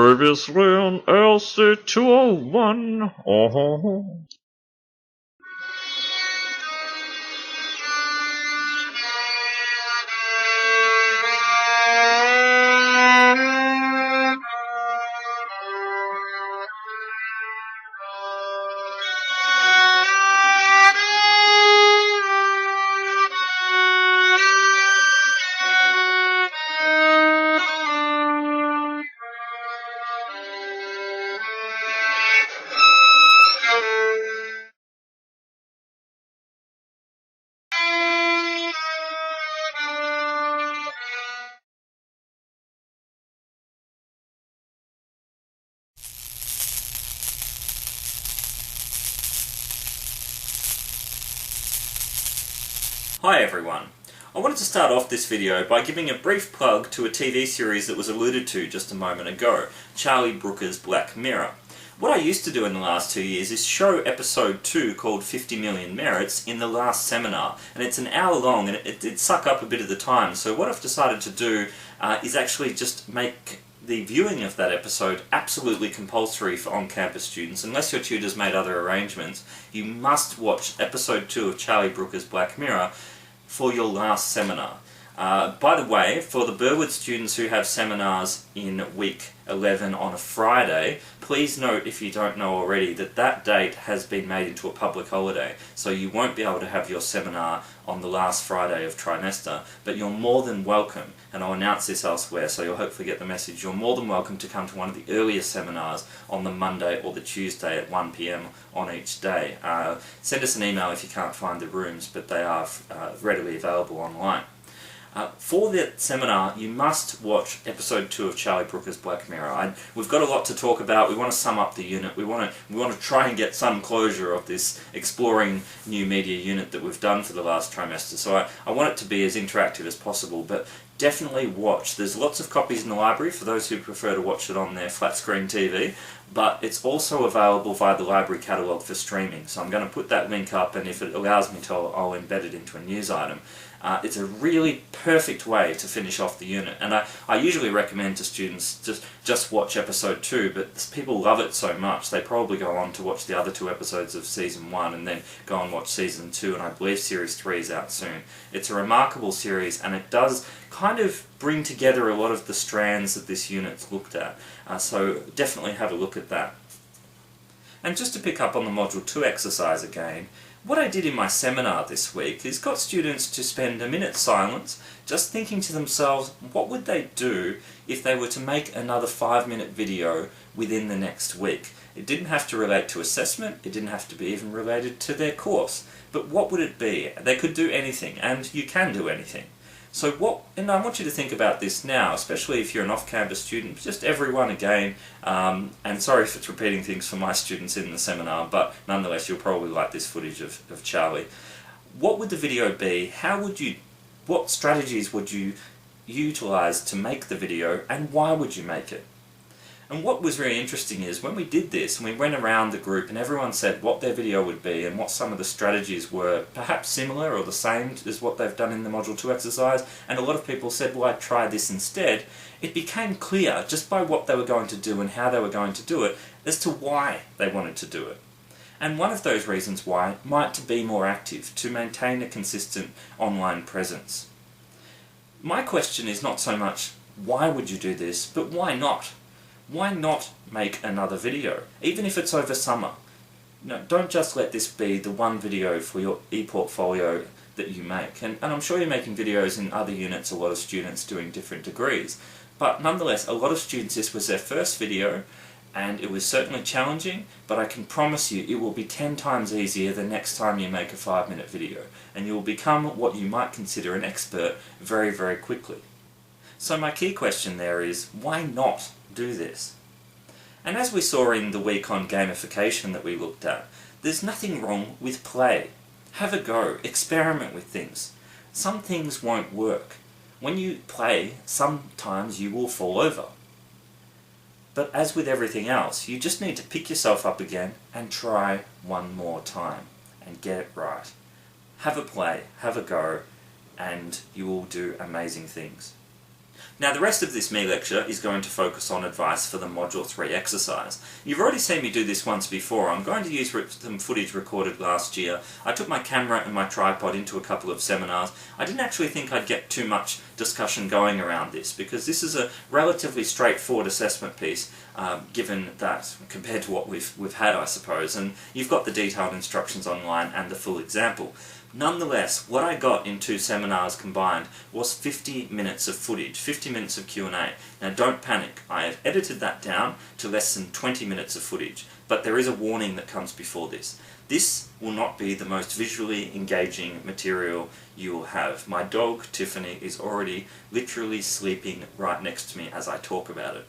Previously on ALC201. Oh. Hi everyone. I wanted to start off this video by giving a brief plug to a TV series that was alluded to just a moment ago, Charlie Brooker's Black Mirror. What I used to do in the last 2 years is show episode 2 called 50 Million Merits in the last seminar, and it's an hour long and it'd suck up a bit of the time, so what I've decided to do is actually just make the viewing of that episode absolutely compulsory for on-campus students. Unless your tutor's made other arrangements, you must watch episode 2 of Charlie Brooker's Black Mirror for your last seminar. By the way, for the Burwood students who have seminars in week 11 on a Friday, please note, if you don't know already, that that date has been made into a public holiday, so you won't be able to have your seminar on the last Friday of trimester, but you're more than welcome, and I'll announce this elsewhere, so you'll hopefully get the message, you're more than welcome to come to one of the earlier seminars on the Monday or the Tuesday at 1 PM on each day. Send us an email if you can't find the rooms, but they are readily available online. For that seminar, you must watch episode 2 of Charlie Brooker's Black Mirror. We've got a lot to talk about. We want to sum up the unit. We want to try and get some closure of this Exploring New Media unit that we've done for the last trimester. So I want it to be as interactive as possible, but definitely watch. There's lots of copies in the library for those who prefer to watch it on their flat screen TV, but it's also available via the library catalogue for streaming. So I'm going to put that link up, and if it allows me to, I'll embed it into a news item. It's a really perfect way to finish off the unit, and I usually recommend to students just watch episode 2, but people love it so much they probably go on to watch the other 2 episodes of season 1 and then go and watch season 2, and I believe series 3 is out soon. It's a remarkable series, and it does kind of bring together a lot of the strands that this unit's looked at, so definitely have a look at that. And just to pick up on the Module 2 exercise again, what I did in my seminar this week is got students to spend a minute's silence just thinking to themselves, what would they do if they were to make another 5-minute video within the next week? It didn't have to relate to assessment, it didn't have to be even related to their course, but what would it be? They could do anything, and you can do anything. So and I want you to think about this now, especially if you're an off-campus student, just everyone again, and sorry if it's repeating things for my students in the seminar, but nonetheless you'll probably like this footage of Charlie. What would the video be? What strategies would you utilise to make the video, and why would you make it? And what was really interesting is when we did this and we went around the group and everyone said what their video would be and what some of the strategies were perhaps similar or the same as what they've done in the Module 2 exercise, and a lot of people said, well, I'd try this instead, it became clear just by what they were going to do and how they were going to do it as to why they wanted to do it. And one of those reasons why might to be more active, to maintain a consistent online presence. My question is not so much why would you do this, but why not? Why not make another video, even if it's over summer? No, don't just let this be the one video for your e-portfolio that you make. And I'm sure you're making videos in other units, a lot of students doing different degrees. But nonetheless, a lot of students, this was their first video, and it was certainly challenging, but I can promise you it will be 10 times easier the next time you make a 5-minute video, and you will become what you might consider an expert very, very quickly. So my key question there is, why not do this? And as we saw in the week on gamification that we looked at, there's nothing wrong with play. Have a go, experiment with things. Some things won't work. When you play, sometimes you will fall over. But as with everything else, you just need to pick yourself up again and try one more time and get it right. Have a play, have a go, and you will do amazing things. Now the rest of this meLecture is going to focus on advice for the Module 3 exercise. You've already seen me do this once before. I'm going to use some footage recorded last year. I took my camera and my tripod into a couple of seminars. I didn't actually think I'd get too much discussion going around this because this is a relatively straightforward assessment piece given that compared to what we've had, I suppose, and you've got the detailed instructions online and the full example. Nonetheless, what I got in 2 seminars combined was 50 minutes of footage, 50 minutes of Q&A. Now don't panic, I have edited that down to less than 20 minutes of footage, but there is a warning that comes before this. This will not be the most visually engaging material you will have. My dog, Tiffany, is already literally sleeping right next to me as I talk about it.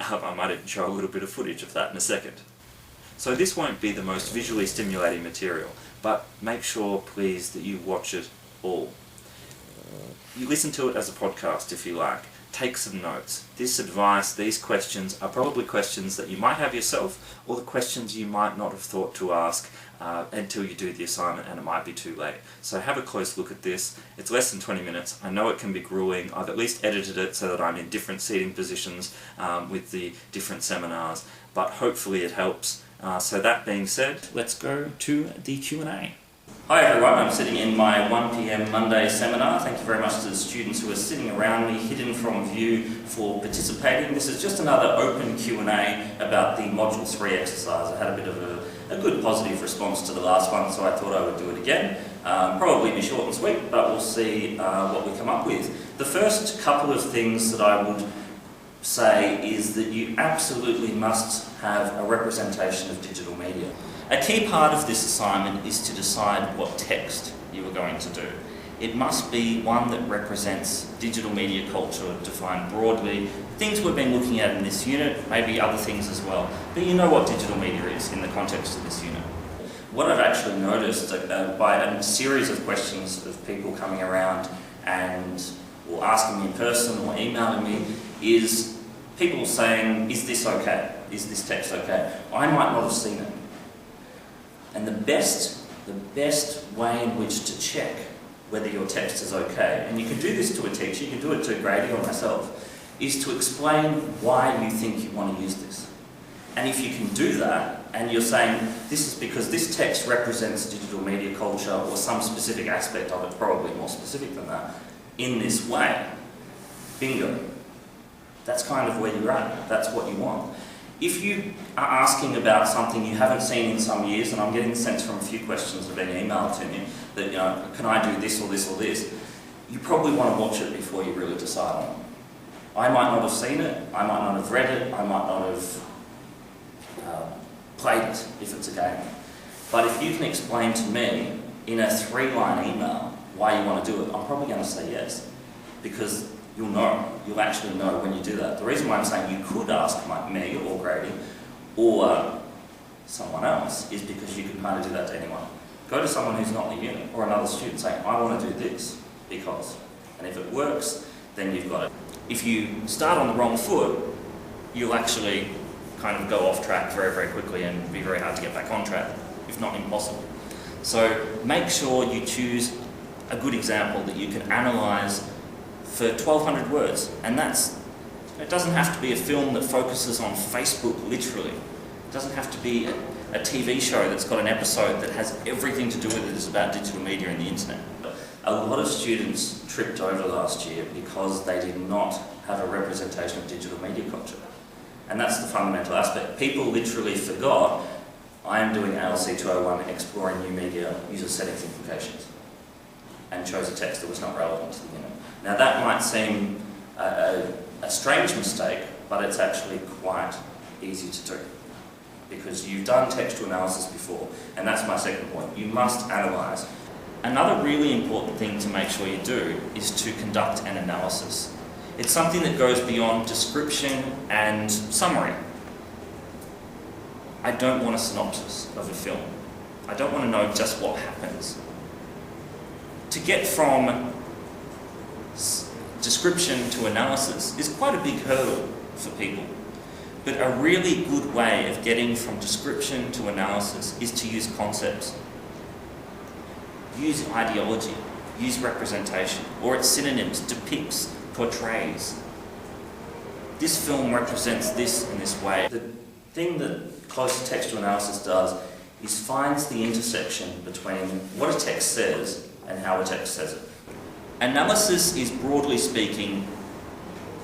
I might even show a little bit of footage of that in a second. So this won't be the most visually stimulating material, but make sure, please, that you watch it all. You listen to it as a podcast if you like. Take some notes. This advice, these questions are probably questions that you might have yourself, or the questions you might not have thought to ask until you do the assignment and it might be too late. So have a close look at this. It's less than 20 minutes. I know it can be grueling. I've at least edited it so that I'm in different seating positions with the different seminars, but hopefully it helps. So that being said, let's go to the Q&A. Hi everyone, I'm sitting in my 1 PM Monday seminar. Thank you very much to the students who are sitting around me, hidden from view, for participating. This is just another open Q&A about the Module 3 exercise. I had a bit of a good positive response to the last one, so I thought I would do it again. Probably be short and sweet, but we'll see what we come up with. The first couple of things that I would say is that you absolutely must have a representation of digital media. A key part of this assignment is to decide what text you are going to do. It must be one that represents digital media culture defined broadly, things we've been looking at in this unit, maybe other things as well, but you know what digital media is in the context of this unit. What I've actually noticed by a series of questions of people coming around and or asking me in person or emailing me is people saying, is this okay? Is this text okay? I might not have seen it. And the best way in which to check whether your text is okay, and you can do this to a teacher, you can do it to Grady or myself, is to explain why you think you want to use this. And if you can do that, and you're saying, this is because this text represents digital media culture or some specific aspect of it, probably more specific than that, in this way, bingo. That's kind of where you're at. That's what you want. If you are asking about something you haven't seen in some years, and I'm getting the sense from a few questions that have been emailed to me, that, you know, can I do this or this or this, you probably want to watch it before you really decide on it. I might not have seen it, I might not have read it, I might not have played it if it's a game. But if you can explain to me in a 3-line email why you want to do it, I'm probably going to say yes, because you'll actually know when you do that. The reason why I'm saying you could ask me or Grady or someone else is because you can kind of do that to anyone. Go to someone who's not in the unit or another student saying, I want to do this because, and if it works, then you've got it. If you start on the wrong foot, you'll actually kind of go off track very, very quickly and be very hard to get back on track, if not impossible. So make sure you choose a good example that you can analyse for 1,200 words, and it doesn't have to be a film that focuses on Facebook literally. It doesn't have to be a TV show that's got an episode that has everything to do with it is about digital media and the internet. A lot of students tripped over last year because they did not have a representation of digital media culture. And that's the fundamental aspect. People literally forgot, I am doing ALC201 Exploring New Media user settings implications, and chose a text that was not relevant to the unit. Now that might seem a strange mistake, but it's actually quite easy to do because you've done textual analysis before, and that's my second point. You must analyse. Another really important thing to make sure you do is to conduct an analysis. It's something that goes beyond description and summary. I don't want a synopsis of a film. I don't want to know just what happens. To get from description to analysis is quite a big hurdle for people. But a really good way of getting from description to analysis is to use concepts. Use ideology, use representation, or its synonyms, depicts, portrays. This film represents this in this way. The thing that close textual analysis does is finds the intersection between what a text says and how a text says it. Analysis is, broadly speaking,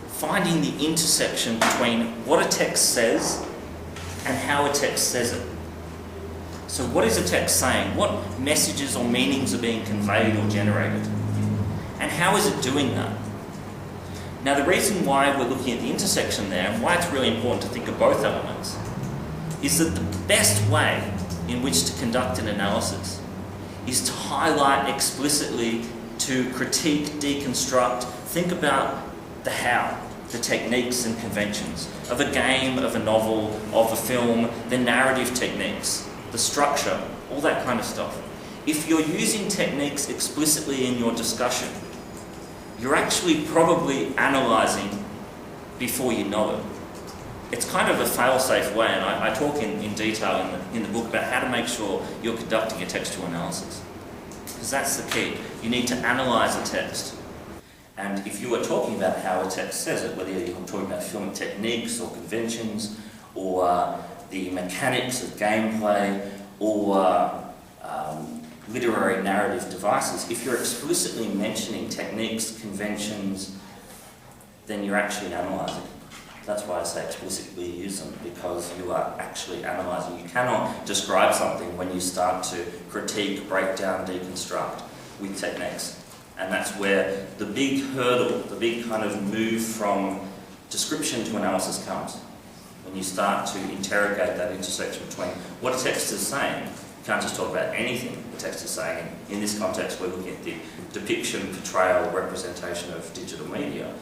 finding the intersection between what a text says and how a text says it. So what is a text saying? What messages or meanings are being conveyed or generated? And how is it doing that? Now, the reason why we're looking at the intersection there, and why it's really important to think of both elements, is that the best way in which to conduct an analysis is to highlight explicitly, to critique, deconstruct, think about the how, the techniques and conventions of a game, of a novel, of a film, the narrative techniques, the structure, all that kind of stuff. If you're using techniques explicitly in your discussion, you're actually probably analysing before you know it. It's kind of a fail-safe way, and I talk in detail in the book about how to make sure you're conducting a textual analysis. Because that's the key. You need to analyse a text. And if you are talking about how a text says it, whether you're talking about filmic techniques or conventions, or the mechanics of gameplay, or literary narrative devices, if you're explicitly mentioning techniques, conventions, then you're actually analysing. That's why I say explicitly use them, because you are actually analysing. You cannot describe something when you start to critique, break down, deconstruct with techniques. And that's where the big hurdle, the big kind of move from description to analysis comes. When you start to interrogate that intersection between what a text is saying. You can't just talk about anything the text is saying. In this context, we're looking at the depiction, portrayal, representation of digital media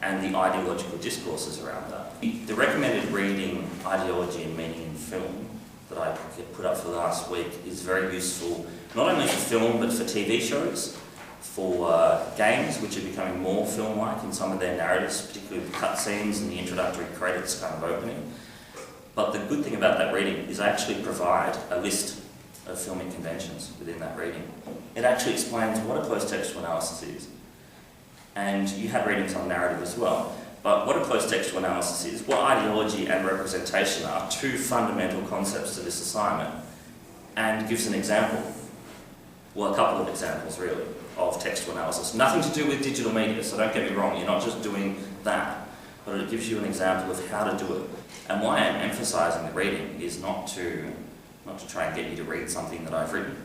and the ideological discourses around that. The recommended reading, Ideology and Meaning in Film, that I put up for last week is very useful, not only for film, but for TV shows, for games, which are becoming more film-like in some of their narratives, particularly the cutscenes and the introductory credits kind of opening. But the good thing about that reading is I actually provide a list of filming conventions within that reading. It actually explains what a close textual analysis is. And you have readings on narrative as well. But what a close textual analysis is, what ideology and representation are two fundamental concepts to this assignment, and gives an example, well, a couple of examples really, of textual analysis. Nothing to do with digital media, so don't get me wrong, you're not just doing that, but it gives you an example of how to do it. And why I'm emphasising the reading is not to try and get you to read something that I've written,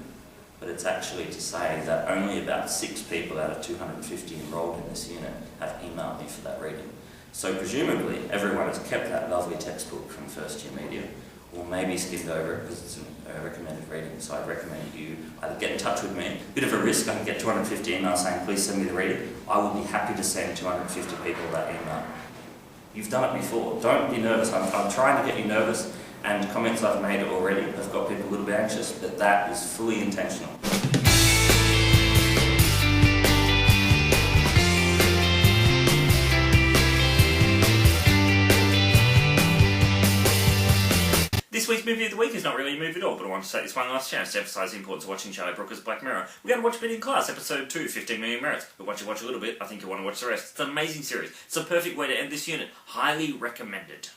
but it's actually to say that only about 6 people out of 250 enrolled in this unit have emailed me for that reading. So presumably everyone has kept that lovely textbook from first year media, or maybe skimmed over it because it's a recommended reading. So I'd recommend you either get in touch with me, bit of a risk, I can get 250 emails saying please send me the reading. I will be happy to send 250 people that email. You've done it before, don't be nervous. I'm trying to get you nervous, and comments I've made already have got people a little bit anxious, but that is fully intentional. This week's movie of the week is not really a movie at all, but I want to take this one last chance to emphasise the importance of watching Charlie Brooker's Black Mirror. We got to watch a bit in class, episode 2, 15 Million Merits, but once you watch a little bit, I think you'll want to watch the rest. It's an amazing series. It's a perfect way to end this unit. Highly recommended.